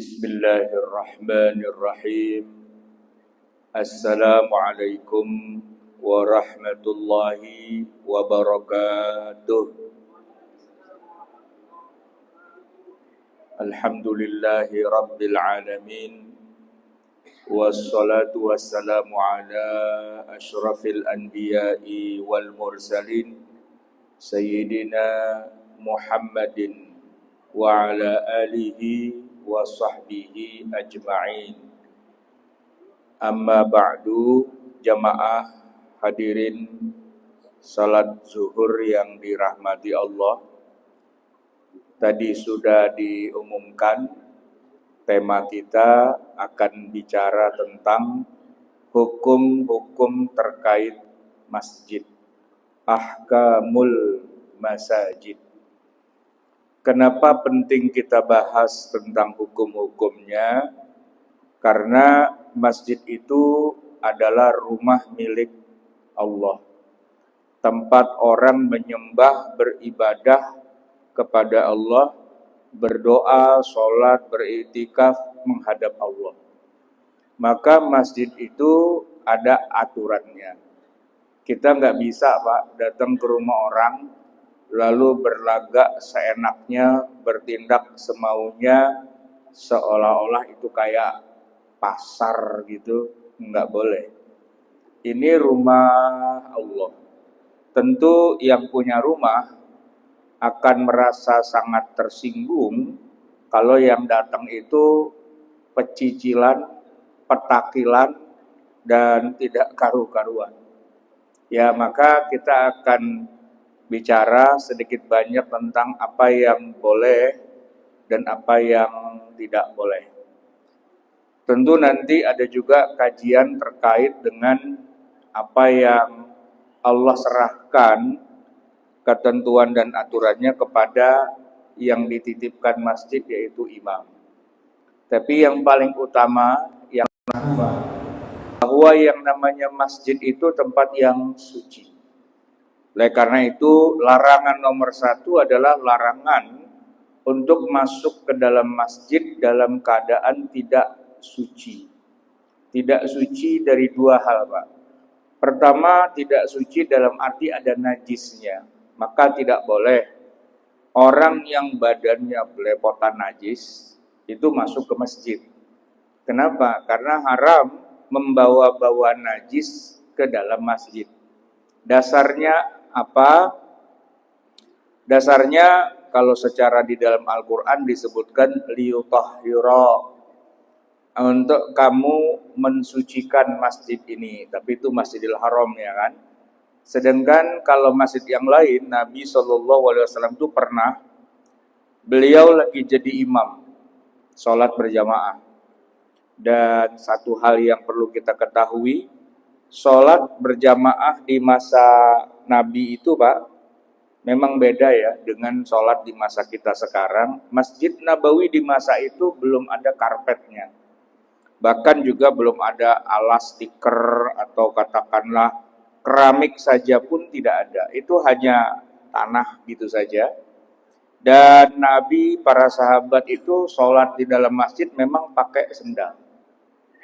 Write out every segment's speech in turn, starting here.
Bismillahirrahmanirrahim. Assalamualaikum warahmatullahi wabarakatuh. Alhamdulillahi rabbil alamin. Wassalatu wassalamu ala asyrafil anbiya'i wal mursalin Sayyidina Muhammadin wa ala alihi wa sahbihi ajma'in. Amma ba'du, jamaah hadirin salat zuhur yang dirahmati Allah. Tadi sudah diumumkan tema kita akan bicara tentang hukum-hukum terkait masjid, ahkamul masajid. Kenapa penting kita bahas tentang hukum-hukumnya? Karena masjid itu adalah rumah milik Allah, tempat orang menyembah, beribadah kepada Allah, berdoa, sholat, beriktikaf menghadap Allah. Maka masjid itu ada aturannya. Kita nggak bisa, Pak, datang ke rumah orang lalu berlagak seenaknya, bertindak semaunya, seolah-olah itu kayak pasar gitu. Nggak boleh. Ini rumah Allah. Tentu yang punya rumah akan merasa sangat tersinggung kalau yang datang itu pecicilan, petakilan, dan tidak karu-karuan. Ya, maka kita akan bicara sedikit banyak tentang apa yang boleh dan apa yang tidak boleh. Tentu nanti ada juga kajian terkait dengan apa yang Allah serahkan ketentuan dan aturannya kepada yang dititipkan masjid, yaitu imam. Tapi yang paling utama yang bahwa yang namanya masjid itu tempat yang suci. Oleh karena itu, larangan nomor 1 adalah larangan untuk masuk ke dalam masjid dalam keadaan tidak suci. Tidak suci dari dua hal, Pak. Pertama, tidak suci dalam arti ada najisnya. Maka tidak boleh orang yang badannya belepotan najis itu masuk ke masjid. Kenapa? Karena haram membawa-bawa najis ke dalam masjid. Dasarnya apa? Dasarnya kalau secara di dalam Al-Quran disebutkan liyutahhira, untuk kamu mensucikan masjid ini, tapi itu Masjidil Haram, ya kan? Sedangkan kalau masjid yang lain, Nabi SAW itu pernah, beliau lagi jadi imam sholat berjamaah. Dan satu hal yang perlu kita ketahui, sholat berjamaah di masa Nabi itu, Pak, memang beda ya dengan sholat di masa kita sekarang. Masjid Nabawi di masa itu belum ada karpetnya. Bahkan juga belum ada alas stiker atau katakanlah keramik saja pun tidak ada. Itu hanya tanah gitu saja. Dan Nabi, para sahabat itu sholat di dalam masjid memang pakai sendal.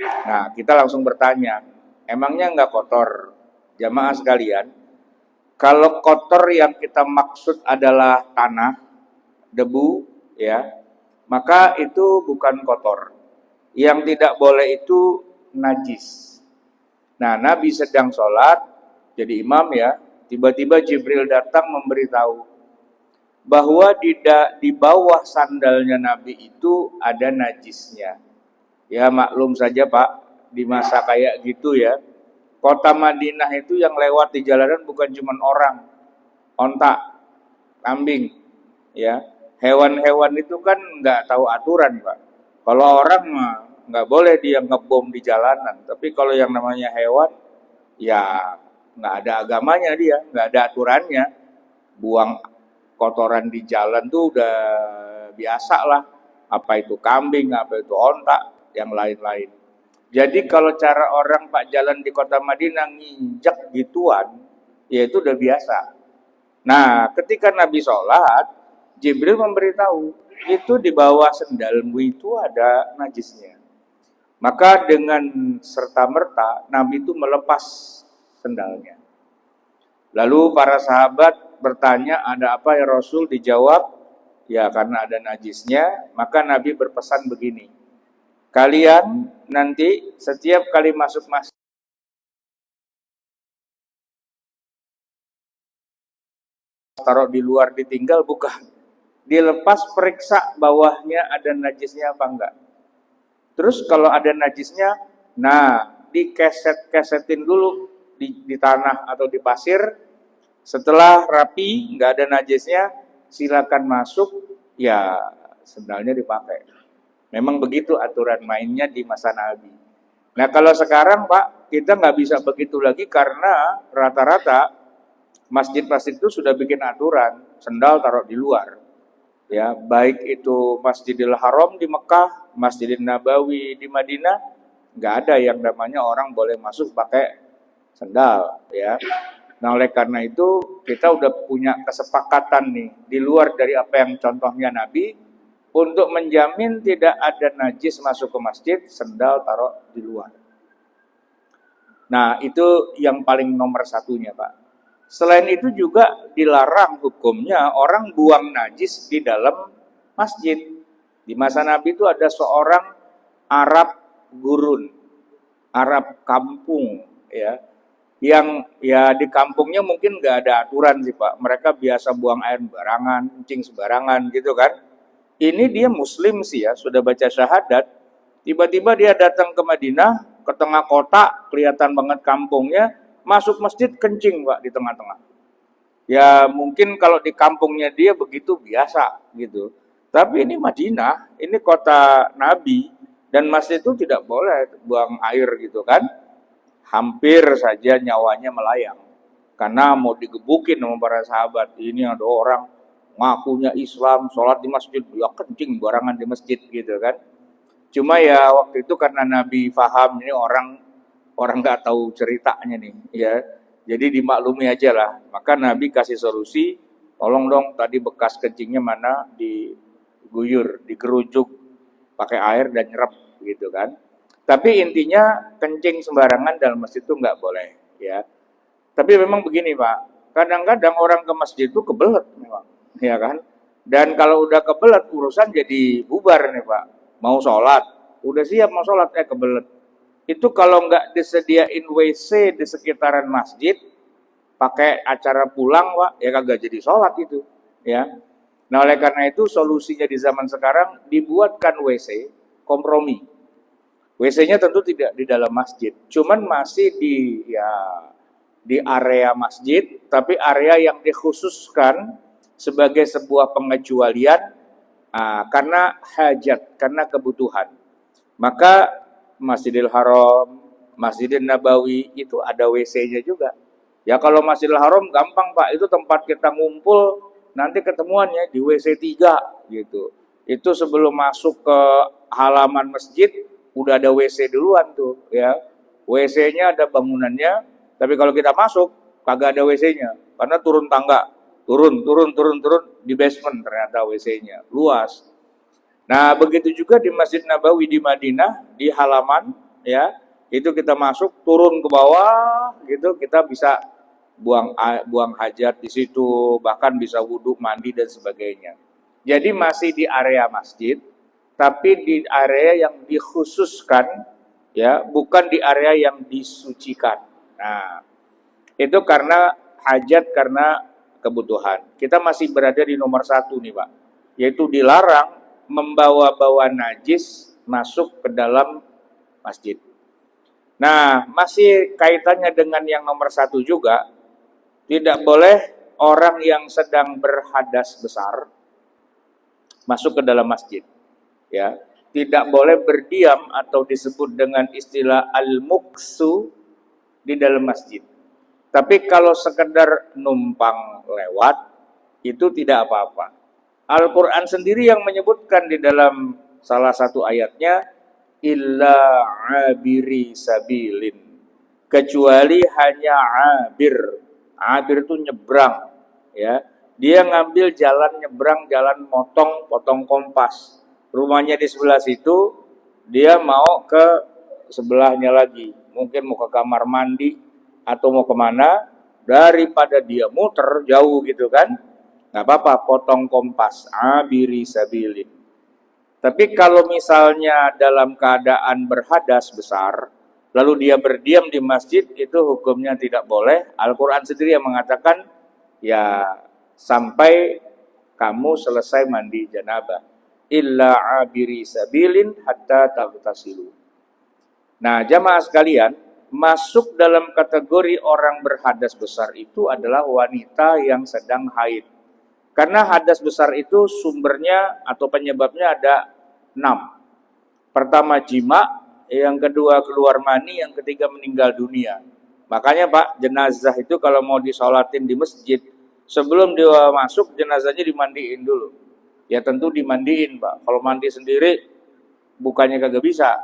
Nah, kita langsung bertanya, emangnya nggak kotor? Jamaah sekalian, kalau kotor yang kita maksud adalah tanah, debu, ya, maka itu bukan kotor. Yang tidak boleh itu najis. Nah, Nabi sedang sholat, jadi imam ya, tiba-tiba Jibril datang memberitahu bahwa di bawah sandalnya Nabi itu ada najisnya. Ya maklum saja, Pak, di masa kayak gitu ya, kota Madinah itu yang lewat di jalanan bukan cuma orang, onta, kambing, ya. Hewan-hewan itu kan nggak tahu aturan, Pak. Kalau orang mah nggak boleh dia ngebom di jalanan, tapi kalau yang namanya hewan, ya nggak ada agamanya dia, nggak ada aturannya. Buang kotoran di jalan tuh udah biasa lah. Apa itu kambing, apa itu onta, yang lain-lain. Jadi kalau cara orang Pak jalan di kota Madinah nginjak gituan, ya itu udah biasa. Nah, ketika Nabi sholat, Jibril memberitahu, itu di bawah sendalmu itu ada najisnya. Maka dengan serta-merta Nabi itu melepas sendalnya. Lalu para sahabat bertanya, ada apa ya Rasul? Dijawab, ya karena ada najisnya. Maka Nabi berpesan begini, kalian nanti setiap kali masuk masjid taruh di luar ditinggal, bukan, dilepas, periksa bawahnya ada najisnya apa enggak. Terus kalau ada najisnya, nah dikeset-kesetin dulu di tanah atau di pasir. Setelah rapi, nggak ada najisnya, silakan masuk, ya sendalnya dipakai. Memang begitu aturan mainnya di masa Nabi. Nah kalau sekarang Pak, kita nggak bisa begitu lagi karena rata-rata masjid-masjid itu sudah bikin aturan, sendal taruh di luar. Ya, baik itu Masjidil Haram di Mekah, Masjidil Nabawi di Madinah, nggak ada yang namanya orang boleh masuk pakai sendal, ya. Nah, oleh karena itu kita udah punya kesepakatan nih di luar dari apa yang contohnya Nabi untuk menjamin tidak ada najis masuk ke masjid, sendal taruh di luar. Nah, itu yang paling nomor satunya, Pak. Selain itu juga dilarang hukumnya orang buang najis di dalam masjid. Di masa Nabi itu ada seorang Arab gurun, Arab kampung, ya, yang ya di kampungnya mungkin nggak ada aturan sih Pak. Mereka biasa buang air sembarangan, kencing sembarangan gitu kan. Ini dia Muslim sih ya, sudah baca syahadat. Tiba-tiba dia datang ke Madinah, ke tengah kota, kelihatan banget kampungnya, masuk masjid kencing Pak di tengah-tengah. Ya mungkin kalau di kampungnya dia begitu biasa gitu. Tapi ini Madinah, ini kota Nabi, dan masjid itu tidak boleh buang air gitu kan. Hampir saja nyawanya melayang. Karena mau digebukin sama para sahabat. Ini ada orang ngakunya Islam, sholat di masjid, ya kencing barangan di masjid gitu kan. Cuma ya waktu itu karena Nabi paham ini orang nggak tahu ceritanya nih, ya. Jadi dimaklumi aja lah. Maka Nabi kasih solusi, tolong dong tadi bekas kencingnya mana diguyur, digerujuk pakai air dan nyerap gitu kan. Tapi intinya kencing sembarangan dalam masjid itu nggak boleh, ya. Tapi memang begini Pak, kadang-kadang orang ke masjid itu kebelet memang, ya kan. Dan kalau udah kebelet urusan jadi bubar nih Pak. Mau sholat, udah siap mau sholat kebelet. Itu kalau nggak disediain WC di sekitaran masjid, pakai acara pulang, Pak, ya kagak jadi sholat itu, ya. Nah, oleh karena itu solusinya di zaman sekarang dibuatkan WC kompromi. WC-nya tentu tidak di dalam masjid, cuman masih di area masjid, tapi area yang dikhususkan sebagai sebuah pengecualian karena hajat, karena kebutuhan. Maka Masjidil Haram, Masjidil Nabawi itu ada WC-nya juga. Ya kalau Masjidil Haram gampang Pak, itu tempat kita ngumpul, nanti ketemuannya di WC 3 gitu. Itu sebelum masuk ke halaman masjid udah ada WC duluan tuh ya. WC-nya ada bangunannya, tapi kalau kita masuk kagak ada WC-nya karena turun tangga, turun di basement ternyata WC-nya, luas. Nah, begitu juga di Masjid Nabawi di Madinah, di halaman, ya, itu kita masuk, turun ke bawah, gitu, kita bisa buang hajat di situ, bahkan bisa wudhu, mandi, dan sebagainya. Jadi masih di area masjid, tapi di area yang dikhususkan, ya, bukan di area yang disucikan. Nah, itu karena hajat, karena kebutuhan. Kita masih berada di nomor 1 nih, Pak, yaitu dilarang membawa-bawa najis masuk ke dalam masjid. Nah, masih kaitannya dengan yang nomor 1 juga, tidak boleh orang yang sedang berhadas besar masuk ke dalam masjid. Ya, tidak boleh berdiam atau disebut dengan istilah al-muksu di dalam masjid. Tapi kalau sekedar numpang lewat, itu tidak apa-apa. Al-Quran sendiri yang menyebutkan di dalam salah satu ayatnya, illa abiri sabilin, kecuali hanya abir. Abir itu nyebrang, ya. dia ngambil jalan nyebrang, jalan potong kompas. Rumahnya di sebelah situ, dia mau ke sebelahnya lagi. Mungkin mau ke kamar mandi atau mau kemana, daripada dia muter jauh gitu kan, nggak apa-apa, potong kompas, abiri sabilin. Tapi kalau misalnya dalam keadaan berhadas besar, lalu dia berdiam di masjid, itu hukumnya tidak boleh. Al-Quran sendiri yang mengatakan, ya sampai kamu selesai mandi janabah. Illa abiri sabilin hatta taghtasilu. Nah, jamaah sekalian, masuk dalam kategori orang berhadas besar itu adalah wanita yang sedang haid. Karena hadas besar itu sumbernya atau penyebabnya ada 6. Pertama jima, yang kedua keluar mani, yang ketiga meninggal dunia. Makanya Pak, jenazah itu kalau mau disolatin di masjid, sebelum dia masuk jenazahnya dimandiin dulu. Ya tentu dimandiin Pak. Kalau mandi sendiri bukannya kagak bisa.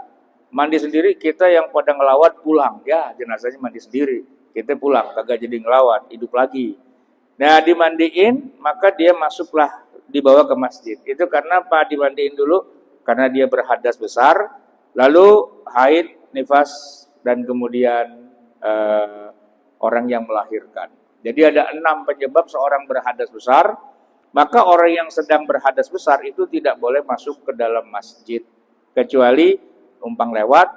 Mandi sendiri kita yang pada ngelawat pulang. Ya jenazahnya mandi sendiri. Kita pulang, kagak jadi ngelawat, hidup lagi. Nah dimandiin, maka dia masuklah dibawa ke masjid. Itu karena Pak dimandiin dulu, karena dia berhadas besar, lalu haid, nifas, dan kemudian orang yang melahirkan. Jadi ada 6 penyebab seorang berhadas besar, maka orang yang sedang berhadas besar itu tidak boleh masuk ke dalam masjid, kecuali numpang lewat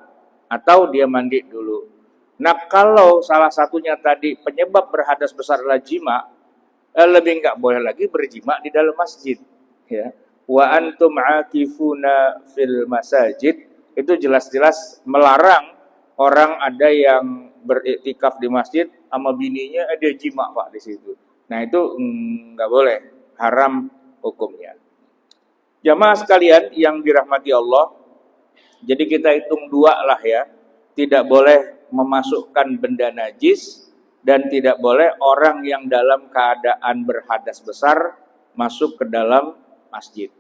atau dia mandi dulu. Nah kalau salah satunya tadi penyebab berhadas besar adalah jima, lebih nggak boleh lagi berjima di dalam masjid. Ya. Wa antum akifuna fil masajid, itu jelas-jelas melarang orang ada yang beriktikaf di masjid sama bininya dia jima Pak di situ. Nah itu nggak boleh, haram hukumnya. Jamaah sekalian yang dirahmati Allah, jadi kita hitung 2 lah ya, tidak boleh memasukkan benda najis dan tidak boleh orang yang dalam keadaan berhadas besar masuk ke dalam masjid.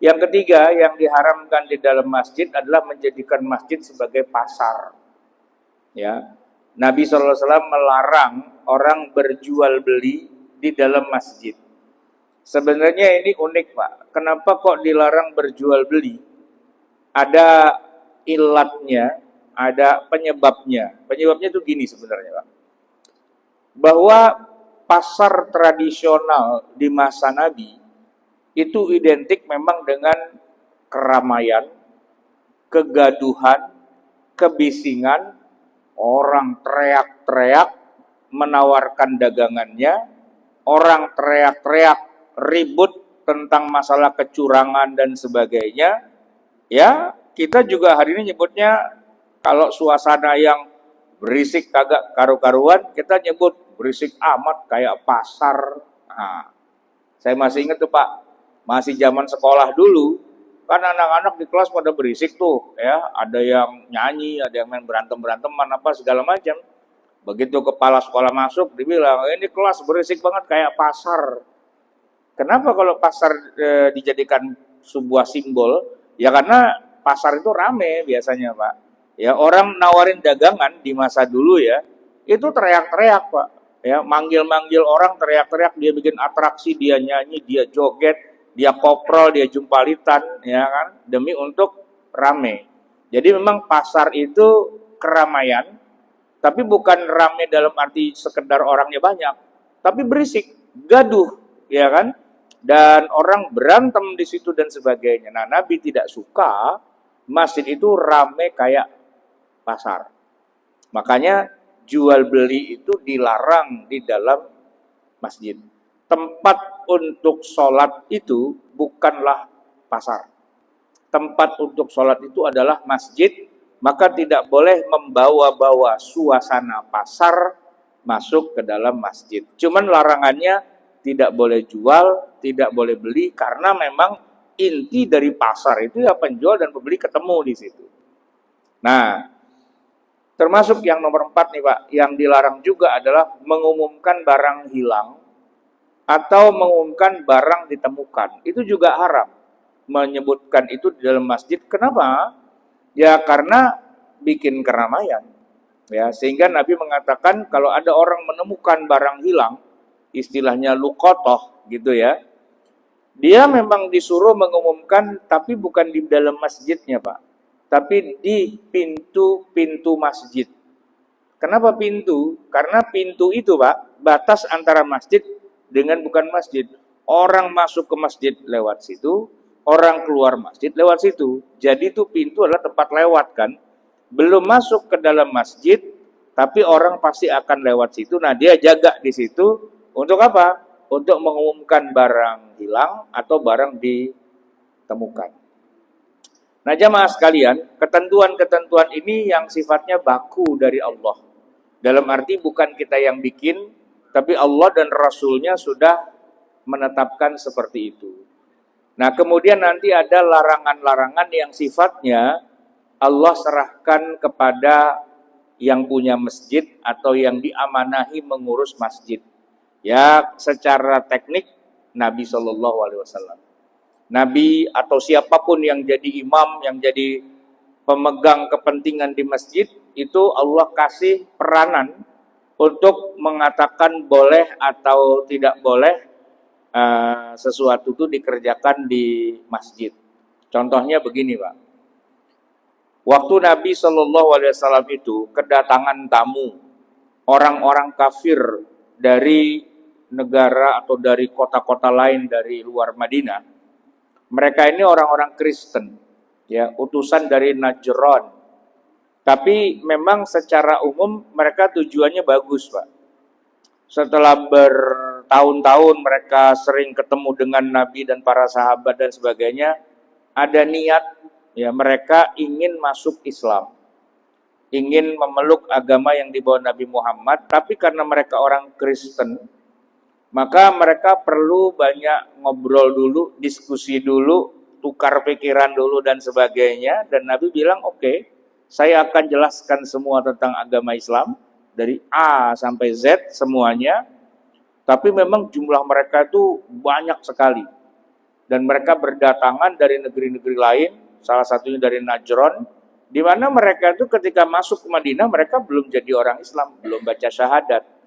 Yang ketiga yang diharamkan di dalam masjid adalah menjadikan masjid sebagai pasar. Ya, Nabi SAW melarang orang berjual beli di dalam masjid. Sebenarnya ini unik Pak. Kenapa kok dilarang berjual beli? Ada ilatnya, ada penyebabnya. Penyebabnya itu gini sebenarnya Pak. Bahwa pasar tradisional di masa Nabi itu identik memang dengan keramaian, kegaduhan, kebisingan, orang teriak-teriak menawarkan dagangannya, orang teriak-teriak ribut tentang masalah kecurangan dan sebagainya. Ya, kita juga hari ini nyebutnya kalau suasana yang berisik kagak karu-karuan, kita nyebut berisik amat kayak pasar. Nah, saya masih ingat tuh Pak, masih zaman sekolah dulu, kan anak-anak di kelas pada berisik tuh, ya, ada yang nyanyi, ada yang main berantem-beranteman apa segala macam. Begitu kepala sekolah masuk, dibilang ini kelas berisik banget kayak pasar. Kenapa kalau pasar dijadikan sebuah simbol? Ya karena pasar itu rame biasanya Pak. Ya orang nawarin dagangan di masa dulu ya, itu teriak-teriak Pak. Ya manggil-manggil orang teriak-teriak, dia bikin atraksi, dia nyanyi, dia joget, dia koprol, dia jumpalitan, ya kan, demi untuk rame. Jadi memang pasar itu keramaian, tapi bukan rame dalam arti sekedar orangnya banyak, tapi berisik, gaduh, ya kan, dan orang berantem di situ dan sebagainya. Nah, Nabi tidak suka masjid itu rame kayak pasar. Makanya jual beli itu dilarang di dalam masjid. Tempat untuk sholat itu bukanlah pasar. Tempat untuk sholat itu adalah masjid, maka tidak boleh membawa-bawa suasana pasar masuk ke dalam masjid. Cuman larangannya tidak boleh jual, tidak boleh beli, karena memang inti dari pasar itu ya penjual dan pembeli ketemu di situ. Nah, termasuk yang nomor 4 nih Pak, yang dilarang juga adalah mengumumkan barang hilang atau mengumumkan barang ditemukan. Itu juga haram menyebutkan itu di dalam masjid. Kenapa? Ya karena bikin keramaian. Ya, sehingga Nabi mengatakan kalau ada orang menemukan barang hilang, istilahnya luqotoh, gitu ya. Dia memang disuruh mengumumkan, tapi bukan di dalam masjidnya, Pak. Tapi di pintu-pintu masjid. Kenapa pintu? Karena pintu itu, Pak, batas antara masjid dengan bukan masjid. Orang masuk ke masjid lewat situ, orang keluar masjid lewat situ. Jadi itu pintu adalah tempat lewat kan. Belum masuk ke dalam masjid, tapi orang pasti akan lewat situ. Nah, dia jaga di situ untuk apa? Untuk mengumumkan barang hilang atau barang ditemukan. Nah, jamaah sekalian, ketentuan-ketentuan ini yang sifatnya baku dari Allah. Dalam arti bukan kita yang bikin, tapi Allah dan Rasulnya sudah menetapkan seperti itu. Nah, kemudian nanti ada larangan-larangan yang sifatnya Allah serahkan kepada yang punya masjid atau yang diamanahi mengurus masjid. Ya, secara teknik Nabi Shallallahu Alaihi Wasallam, Nabi atau siapapun yang jadi imam, yang jadi pemegang kepentingan di masjid, itu Allah kasih peranan untuk mengatakan boleh atau tidak boleh sesuatu itu dikerjakan di masjid. Contohnya begini, Pak. Waktu Nabi Shallallahu Alaihi Wasallam itu kedatangan tamu orang-orang kafir dari negara atau dari kota-kota lain dari luar Madinah. Mereka ini orang-orang Kristen, ya, utusan dari Najran. Tapi memang secara umum mereka tujuannya bagus, Pak. Setelah bertahun-tahun mereka sering ketemu dengan Nabi dan para sahabat dan sebagainya, ada niat, ya, mereka ingin masuk Islam, ingin memeluk agama yang dibawa Nabi Muhammad. Tapi karena mereka orang Kristen, maka mereka perlu banyak ngobrol dulu, diskusi dulu, tukar pikiran dulu dan sebagainya. Dan Nabi bilang, oke, saya akan jelaskan semua tentang agama Islam, dari A sampai Z semuanya. Tapi memang jumlah mereka itu banyak sekali. Dan mereka berdatangan dari negeri-negeri lain, salah satunya dari Najran, di mana mereka itu ketika masuk ke Madinah, mereka belum jadi orang Islam, belum baca syahadat.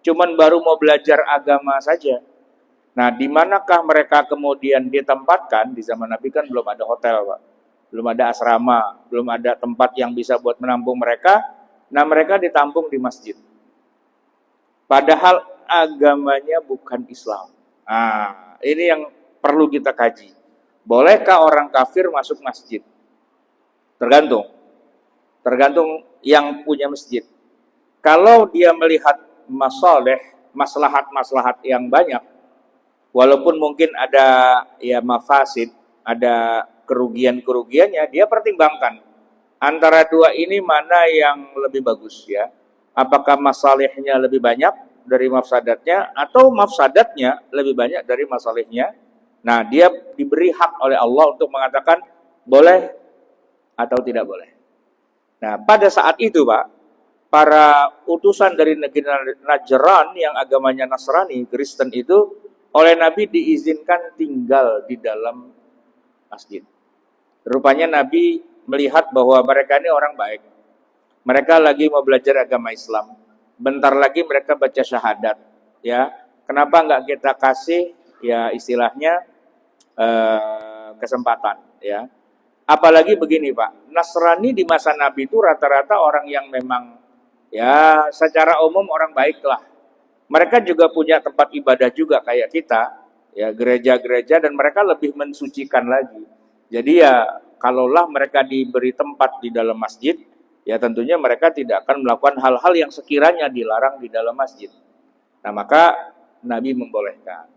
Cuman baru mau belajar agama saja. Nah, di manakah mereka kemudian ditempatkan? Di zaman Nabi kan belum ada hotel, Pak. Belum ada asrama, belum ada tempat yang bisa buat menampung mereka. Nah, mereka ditampung di masjid. Padahal agamanya bukan Islam. Nah, ini yang perlu kita kaji. Bolehkah orang kafir masuk masjid? Tergantung yang punya masjid. Kalau dia melihat maslahat-maslahat yang banyak, walaupun mungkin ada ya mafasid, ada kerugian-kerugiannya, dia pertimbangkan antara dua ini mana yang lebih bagus, ya. Apakah masalahnya lebih banyak dari mafsadatnya atau mafsadatnya lebih banyak dari masalahnya? Nah, dia diberi hak oleh Allah untuk mengatakan boleh atau tidak boleh. Nah, pada saat itu, Pak, para utusan dari negeri Najran yang agamanya Nasrani, Kristen itu, oleh Nabi diizinkan tinggal di dalam masjid. Rupanya Nabi melihat bahwa mereka ini orang baik. Mereka lagi mau belajar agama Islam. Bentar lagi mereka baca syahadat. Ya, kenapa nggak kita kasih, ya istilahnya kesempatan, ya. Apalagi begini, Pak, Nasrani di masa Nabi itu rata-rata orang yang memang, ya, secara umum orang baik lah. Mereka juga punya tempat ibadah juga kayak kita, ya, gereja-gereja, dan mereka lebih mensucikan lagi. Jadi ya, kalaulah mereka diberi tempat di dalam masjid, ya tentunya mereka tidak akan melakukan hal-hal yang sekiranya dilarang di dalam masjid. Nah, maka Nabi membolehkan.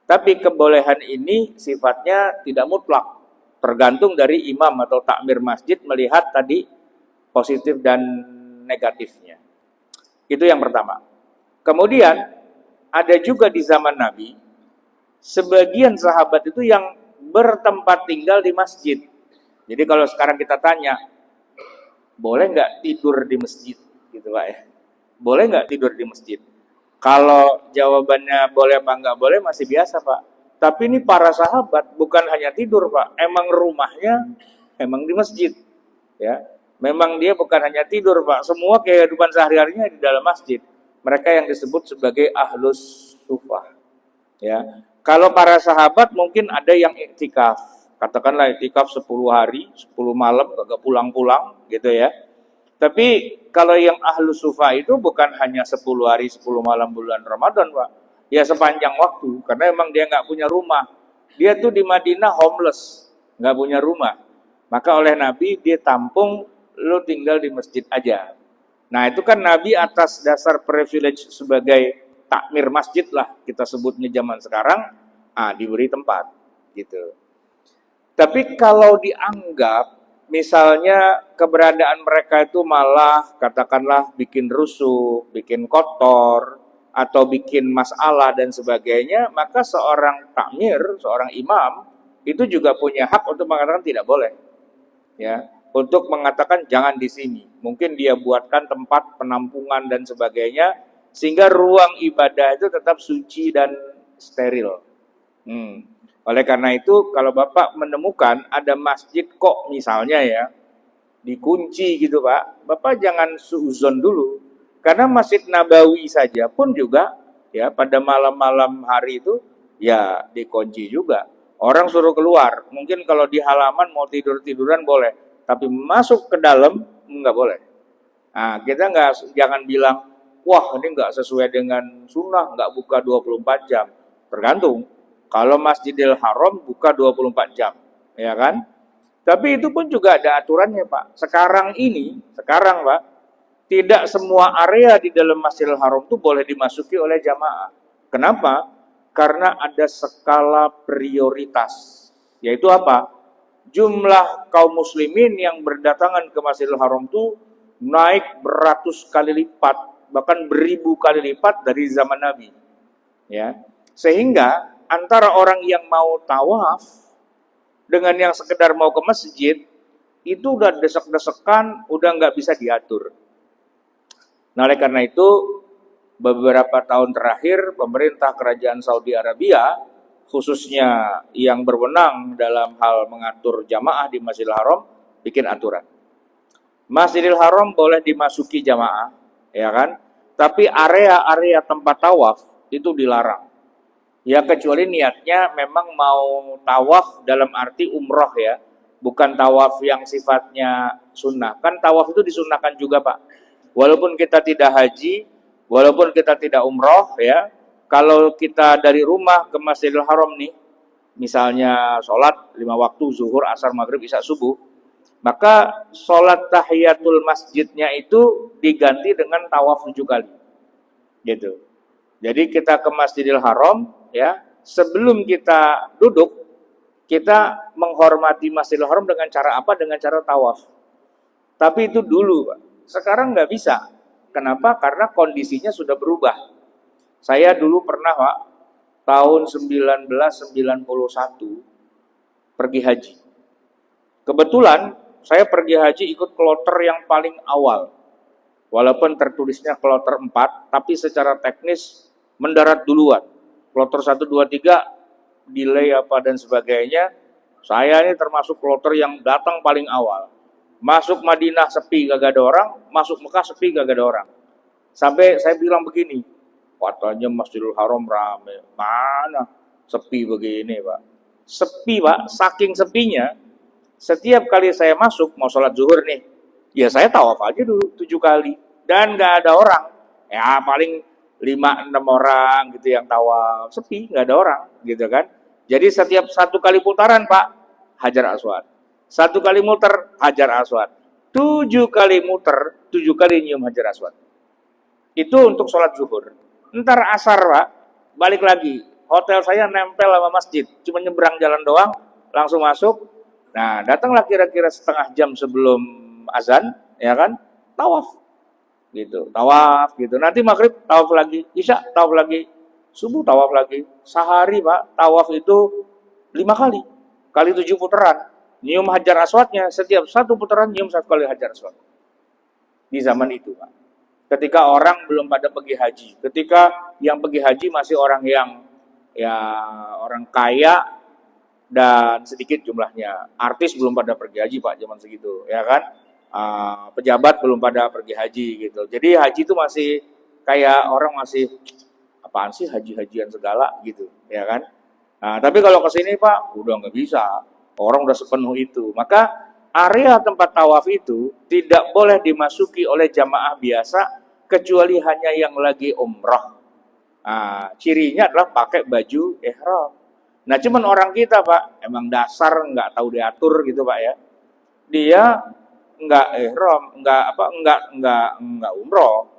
Tapi kebolehan ini sifatnya tidak mutlak. Tergantung dari imam atau takmir masjid melihat tadi positif dan negatifnya. Itu yang pertama. Kemudian ada juga di zaman Nabi sebagian sahabat itu yang bertempat tinggal di masjid. Jadi kalau sekarang kita tanya, boleh nggak tidur di masjid, gitu Pak ya? Boleh nggak tidur di masjid? Kalau jawabannya boleh apa nggak boleh masih biasa, Pak. Tapi ini para sahabat bukan hanya tidur, Pak. Emang rumahnya emang di masjid, ya. Memang dia bukan hanya tidur, Pak. Semua kehidupan sehari-harinya di dalam masjid. Mereka yang disebut sebagai ahlus sufah, ya. Kalau para sahabat mungkin ada yang iktikaf. Katakanlah iktikaf 10 hari, 10 malam, kagak pulang-pulang gitu ya. Tapi kalau yang ahlu sufa itu bukan hanya 10 hari, 10 malam bulan Ramadan, Pak. Ya sepanjang waktu, karena emang dia nggak punya rumah. Dia tuh di Madinah homeless, nggak punya rumah. Maka oleh Nabi dia tampung, lu tinggal di masjid aja. Nah itu kan Nabi atas dasar privilege sebagai takmir masjid lah kita sebutnya zaman sekarang, diberi tempat gitu. Tapi kalau dianggap misalnya keberadaan mereka itu malah katakanlah bikin rusuh, bikin kotor, atau bikin masalah dan sebagainya, maka seorang takmir, seorang imam itu juga punya hak untuk mengatakan tidak boleh, ya, untuk mengatakan jangan di sini. Mungkin dia buatkan tempat penampungan dan sebagainya, sehingga ruang ibadah itu tetap suci dan steril. Oleh karena itu, kalau Bapak menemukan ada masjid kok misalnya ya, dikunci gitu Pak, Bapak jangan suuzon dulu. Karena Masjid Nabawi saja pun juga ya pada malam-malam hari itu ya dikunci juga. Orang suruh keluar, mungkin kalau di halaman mau tidur-tiduran boleh, tapi masuk ke dalam nggak boleh. Nah, kita jangan bilang, wah ini nggak sesuai dengan sunnah, nggak buka 24 jam. Tergantung. Kalau Masjidil Haram buka 24 jam, ya kan? Tapi itu pun juga ada aturannya, Pak. Sekarang Pak, tidak semua area di dalam Masjidil Haram itu boleh dimasuki oleh jamaah. Kenapa? Karena ada skala prioritas. Yaitu apa? Jumlah kaum muslimin yang berdatangan ke Masjidil Haram itu naik beratus kali lipat, bahkan beribu kali lipat dari zaman Nabi. Ya. Sehingga antara orang yang mau tawaf dengan yang sekedar mau ke masjid itu udah desek-desekan, udah nggak bisa diatur. Nah, oleh karena itu beberapa tahun terakhir pemerintah kerajaan Saudi Arabia khususnya yang berwenang dalam hal mengatur jamaah di Masjidil Haram bikin aturan. Masjidil Haram boleh dimasuki jamaah, ya kan? Tapi area-area tempat tawaf itu dilarang. Ya kecuali niatnya memang mau tawaf dalam arti umroh ya, bukan tawaf yang sifatnya sunnah. Kan tawaf itu disunnahkan juga Pak. Walaupun kita tidak haji, walaupun kita tidak umroh ya, kalau kita dari rumah ke Masjidil Haram nih, misalnya sholat 5 waktu, zuhur, asar, maghrib, isya, subuh, maka sholat tahiyatul masjidnya itu diganti dengan tawaf 7 kali. Gitu. Jadi kita ke Masjidil Haram, ya, sebelum kita duduk, kita menghormati Masjidil Haram dengan cara apa? Dengan cara tawaf. Tapi itu dulu, Pak. Sekarang nggak bisa. Kenapa? Karena kondisinya sudah berubah. Saya dulu pernah, Pak, tahun 1991 pergi haji. Kebetulan saya pergi haji ikut kloter yang paling awal. Walaupun tertulisnya kloter 4, tapi secara teknis mendarat duluan. Kloter 1, 2, 3, delay apa dan sebagainya. Saya ini termasuk kloter yang datang paling awal. Masuk Madinah sepi, gak ada orang. Masuk Mekah sepi, gak ada orang. Sampai saya bilang begini, katanya Masjidil Haram rame. Mana sepi begini, Pak? Sepi, Pak. Saking sepinya, setiap kali saya masuk, mau sholat zuhur nih, ya saya tawaf aja dulu 7 kali. Dan gak ada orang. Ya paling 5-6 orang gitu yang tawaf. Sepi, gak ada orang gitu kan. Jadi setiap 1 kali putaran Pak, Hajar Aswad. 1 kali muter, Hajar Aswad. 7 kali muter, 7 kali nyium Hajar Aswad. Itu untuk sholat zuhur. Ntar asar Pak, balik lagi. Hotel saya nempel sama masjid. Cuma nyebrang jalan doang, langsung masuk. Nah, datanglah kira-kira setengah jam sebelum azan, ya kan, tawaf. Gitu, tawaf gitu. Nanti maghrib tawaf lagi, isya tawaf lagi, subuh tawaf lagi. Sehari Pak, tawaf itu 5 kali, kali 7 putaran. Nyium Hajar Aswadnya, setiap 1 putaran nyium 1 kali Hajar Aswad. Di zaman itu Pak. Ketika orang belum pada pergi haji, ketika yang pergi haji masih orang yang ya orang kaya dan sedikit jumlahnya. Artis belum pada pergi haji Pak zaman segitu, ya kan? Pejabat belum pada pergi haji gitu. Jadi haji itu masih kayak orang masih apaan sih haji-hajian segala gitu, ya kan? Nah, tapi kalau ke sini Pak, udah nggak bisa. Orang udah sepenuh itu. Maka area tempat tawaf itu tidak boleh dimasuki oleh jamaah biasa kecuali hanya yang lagi umrah. Nah, cirinya adalah pakai baju ihram. Nah, cuman orang kita Pak, emang dasar nggak tahu diatur gitu Pak ya. Dia nggak ihram, nggak umroh.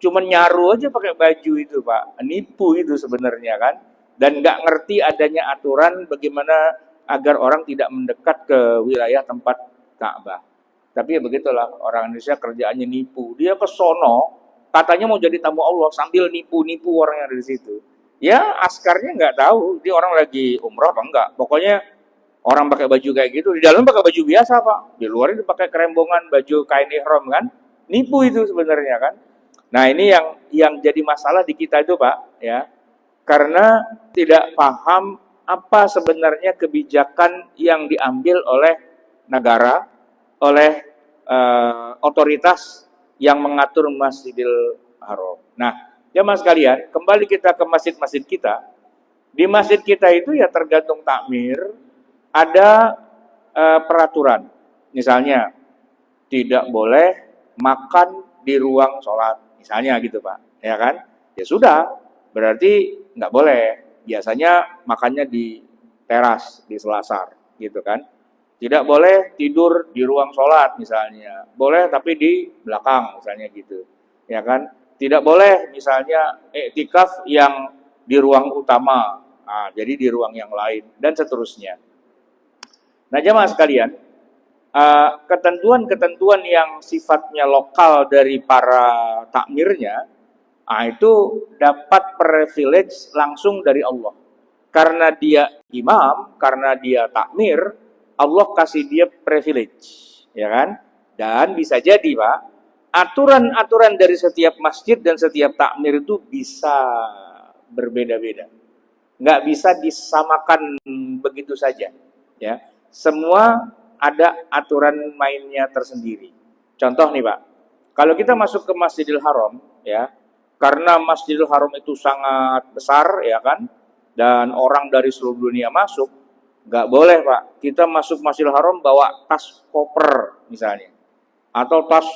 Cuman nyaru aja pakai baju itu Pak. Nipu itu sebenarnya kan. Dan nggak ngerti adanya aturan bagaimana agar orang tidak mendekat ke wilayah tempat Ka'bah. Tapi ya begitulah, orang Indonesia kerjaannya nipu. Dia ke sono, katanya mau jadi tamu Allah sambil nipu-nipu orang yang ada di situ. Ya askarnya nggak tahu, dia orang lagi umrah apa enggak. Pokoknya orang pakai baju kayak gitu, di dalam pakai baju biasa Pak. Di luar itu pakai kerembongan, baju kain ihram kan. Nipu itu sebenarnya kan. Nah ini yang jadi masalah di kita itu Pak, ya, karena tidak paham apa sebenarnya kebijakan yang diambil oleh negara, oleh otoritas yang mengatur Masjidil Haram. Nah, jemaah sekalian, kembali kita ke masjid-masjid kita. Di masjid kita itu ya tergantung takmir, ada peraturan. Misalnya, tidak boleh makan di ruang sholat, misalnya gitu Pak, ya kan? Ya sudah, berarti nggak boleh. Biasanya makannya di teras, di selasar, gitu kan? Tidak boleh tidur di ruang sholat misalnya, boleh tapi di belakang misalnya gitu, ya kan? Tidak boleh misalnya iktikaf yang di ruang utama, jadi di ruang yang lain dan seterusnya. Nah jemaah sekalian, ketentuan-ketentuan yang sifatnya lokal dari para takmirnya, itu dapat privilege langsung dari Allah. Karena dia imam, karena dia takmir, Allah kasih dia privilege, ya kan? Dan bisa jadi Pak, aturan-aturan dari setiap masjid dan setiap takmir itu bisa berbeda-beda. Nggak bisa disamakan begitu saja, ya. Semua ada aturan mainnya tersendiri. Contoh nih Pak, kalau kita masuk ke Masjidil Haram, ya, karena Masjidil Haram itu sangat besar, ya kan, dan orang dari seluruh dunia masuk, nggak boleh Pak, kita masuk Masjidil Haram bawa tas koper misalnya, atau tas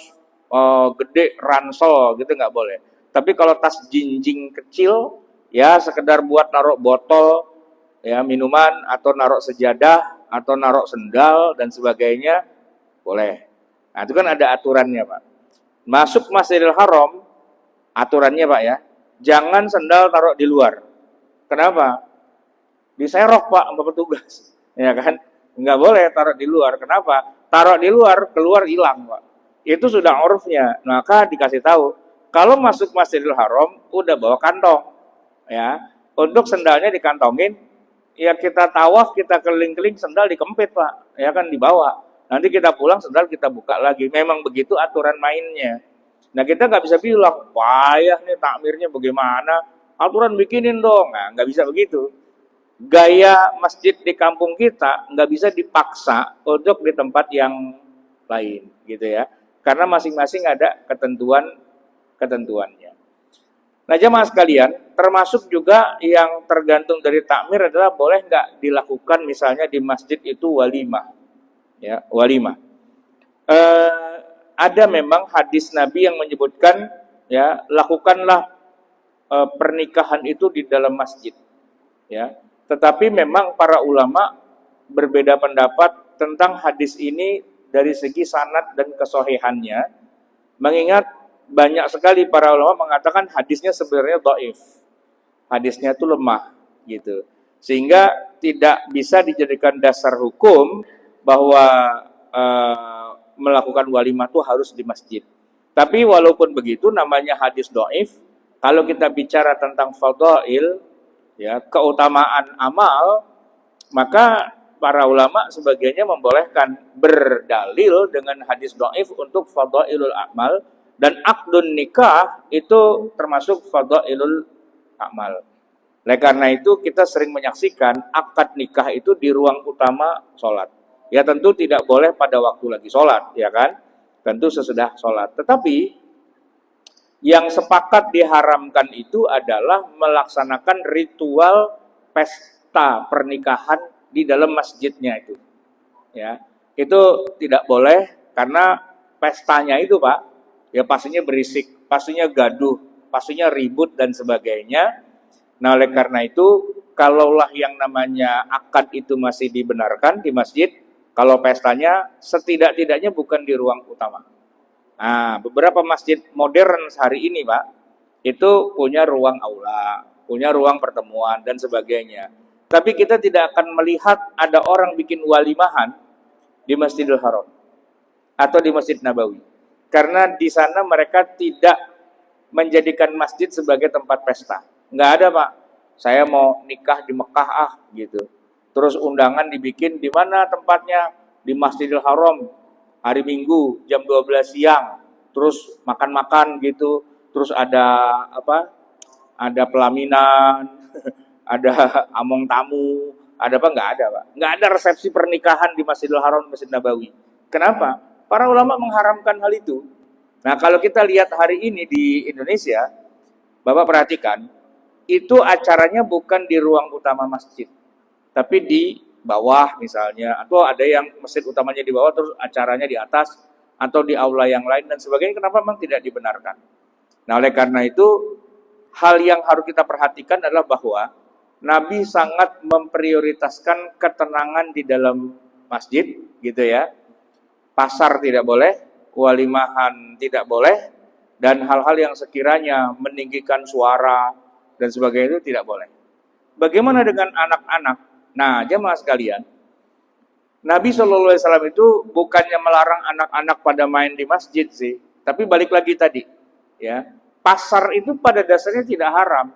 gede ransel gitu nggak boleh. Tapi kalau tas jinjing kecil, ya sekedar buat naruh botol, ya minuman, atau naruh sejadah, atau naruh sendal dan sebagainya, boleh. Nah itu kan ada aturannya Pak. Masuk Masjidil Haram, aturannya Pak ya, jangan sendal taruh di luar. Kenapa? Diserok Pak sama petugas, ya kan? Nggak boleh taruh di luar. Kenapa? Taruh di luar, keluar hilang Pak. Itu sudah urufnya. Maka dikasih tahu, kalau masuk Masjidil Haram, udah bawa kantong, ya. Untuk sendalnya dikantongin, ya kita tawaf, kita keliling-keliling, sendal dikempit Pak, ya kan, dibawa. Nanti kita pulang, sendal kita buka lagi. Memang begitu aturan mainnya. Nah kita nggak bisa bilang, payah nih takmirnya bagaimana, aturan bikinin dong. Nah nggak bisa begitu. Gaya masjid di kampung kita nggak bisa dipaksa untuk di tempat yang lain, gitu ya. Karena masing-masing ada ketentuannya. Nah jemaah sekalian, termasuk juga yang tergantung dari takmir adalah boleh nggak dilakukan misalnya di masjid itu walimah, ya walimah. Ada memang hadis Nabi yang menyebutkan, ya lakukanlah pernikahan itu di dalam masjid, ya. Tetapi memang para ulama berbeda pendapat tentang hadis ini dari segi sanad dan kesohihannya, mengingat banyak sekali para ulama mengatakan hadisnya sebenarnya dhaif. Hadisnya itu lemah gitu. Sehingga tidak bisa dijadikan dasar hukum bahwa melakukan walimah itu harus di masjid. Tapi walaupun begitu namanya hadis dhaif, kalau kita bicara tentang fadhail, ya keutamaan amal, maka para ulama sebagainya membolehkan berdalil dengan hadis dhaif untuk fadhailul amal, dan akdun nikah itu termasuk fadhailul amal. Oleh karena itu kita sering menyaksikan akad nikah itu di ruang utama sholat. Ya tentu tidak boleh pada waktu lagi sholat, ya kan? Tentu sesudah sholat. Tetapi yang sepakat diharamkan itu adalah melaksanakan ritual pesta pernikahan di dalam masjidnya itu. Ya, itu tidak boleh karena pestanya itu Pak, ya pastinya berisik, pastinya gaduh, pastinya ribut dan sebagainya. Nah, oleh karena itu, kalaulah yang namanya akad itu masih dibenarkan di masjid, kalau pestanya setidak-tidaknya bukan di ruang utama. Nah, beberapa masjid modern hari ini, Pak, itu punya ruang aula, punya ruang pertemuan dan sebagainya. Tapi kita tidak akan melihat ada orang bikin walimahan di Masjidil Haram atau di Masjid Nabawi. Karena di sana mereka tidak menjadikan masjid sebagai tempat pesta. Nggak ada, Pak. Saya mau nikah di Mekah gitu. Terus undangan dibikin di mana tempatnya? Di Masjidil Haram. Hari Minggu jam 12 siang. Terus makan-makan gitu. Terus ada apa? Ada pelaminan, ada among tamu, ada apa? Nggak ada, Pak. Nggak ada resepsi pernikahan di Masjidil Haram, Masjid Nabawi. Kenapa? Para ulama mengharamkan hal itu. Nah, kalau kita lihat hari ini di Indonesia, Bapak perhatikan, itu acaranya bukan di ruang utama masjid, tapi di bawah misalnya, atau ada yang masjid utamanya di bawah, terus acaranya di atas, atau di aula yang lain dan sebagainya. Kenapa memang tidak dibenarkan? Nah, oleh karena itu, hal yang harus kita perhatikan adalah bahwa Nabi sangat memprioritaskan ketenangan di dalam masjid, gitu ya. Pasar tidak boleh, walimahan tidak boleh, dan hal-hal yang sekiranya meninggikan suara dan sebagainya itu tidak boleh. Bagaimana dengan anak-anak? Nah, jemaah sekalian, Nabi SAW itu bukannya melarang anak-anak pada main di masjid sih, tapi balik lagi tadi, ya, pasar itu pada dasarnya tidak haram,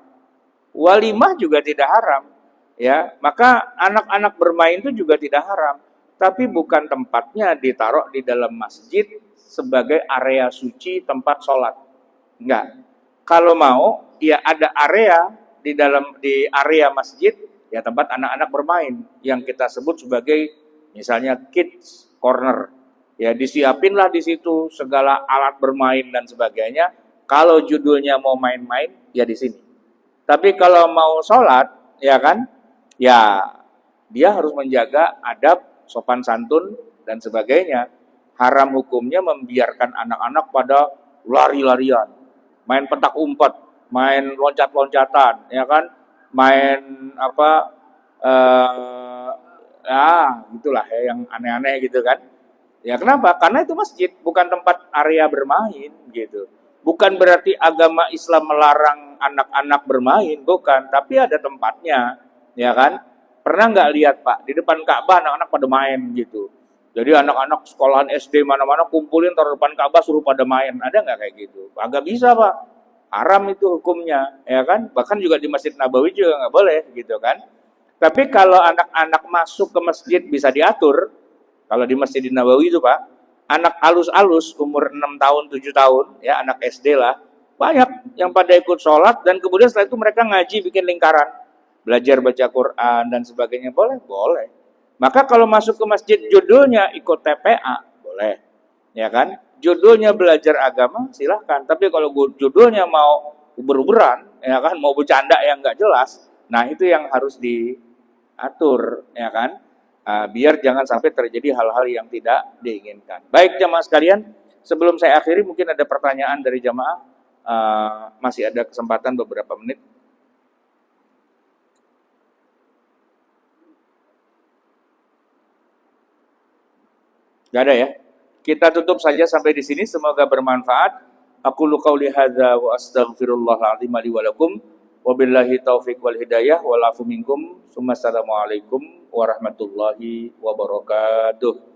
walimah juga tidak haram, ya, maka anak-anak bermain itu juga tidak haram. Tapi bukan tempatnya ditaruh di dalam masjid sebagai area suci tempat sholat. Enggak. Kalau mau, ya ada area di area masjid, ya tempat anak-anak bermain yang kita sebut sebagai misalnya kids corner. Ya disiapinlah di situ segala alat bermain dan sebagainya. Kalau judulnya mau main-main, ya di sini. Tapi kalau mau sholat, ya kan, ya dia harus menjaga adab, sopan santun dan sebagainya. Haram hukumnya membiarkan anak-anak pada lari-larian, main petak umpet, main loncat-loncatan, ya kan, main apa, gitulah ya, yang aneh-aneh gitu kan. Ya kenapa? Karena itu masjid, bukan tempat area bermain gitu. Bukan berarti agama Islam melarang anak-anak bermain, bukan. Tapi ada tempatnya, ya kan. Pernah nggak lihat Pak, di depan Ka'bah anak-anak pada main gitu. Jadi anak-anak sekolahan SD mana-mana kumpulin taruh depan Ka'bah suruh pada main. Ada nggak kayak gitu? Agak bisa Pak. Haram itu hukumnya, ya kan? Bahkan juga di Masjid Nabawi juga nggak boleh gitu kan. Tapi kalau anak-anak masuk ke masjid bisa diatur. Kalau di Masjid Nabawi itu Pak, anak alus-alus umur 6 tahun, 7 tahun, ya anak SD lah, banyak yang pada ikut sholat dan kemudian setelah itu mereka ngaji bikin lingkaran. Belajar baca Quran dan sebagainya, boleh? Boleh. Maka kalau masuk ke masjid judulnya ikut TPA, boleh. Ya kan? Judulnya belajar agama, silahkan. Tapi kalau judulnya mau uber-uberan, ya kan, mau bercanda yang nggak jelas, nah itu yang harus diatur, ya kan? Biar jangan sampai terjadi hal-hal yang tidak diinginkan. Baik jamaah sekalian, sebelum saya akhiri mungkin ada pertanyaan dari jamaah, masih ada kesempatan beberapa menit. Gak ada ya? Kita tutup saja sampai di sini. Semoga bermanfaat. Aku qauli hadza wa astaghfirullah azim li wa lakum. Wabillahi taufiq wal hidayah wal afu minkum. Assalamualaikum warahmatullahi wabarakatuh.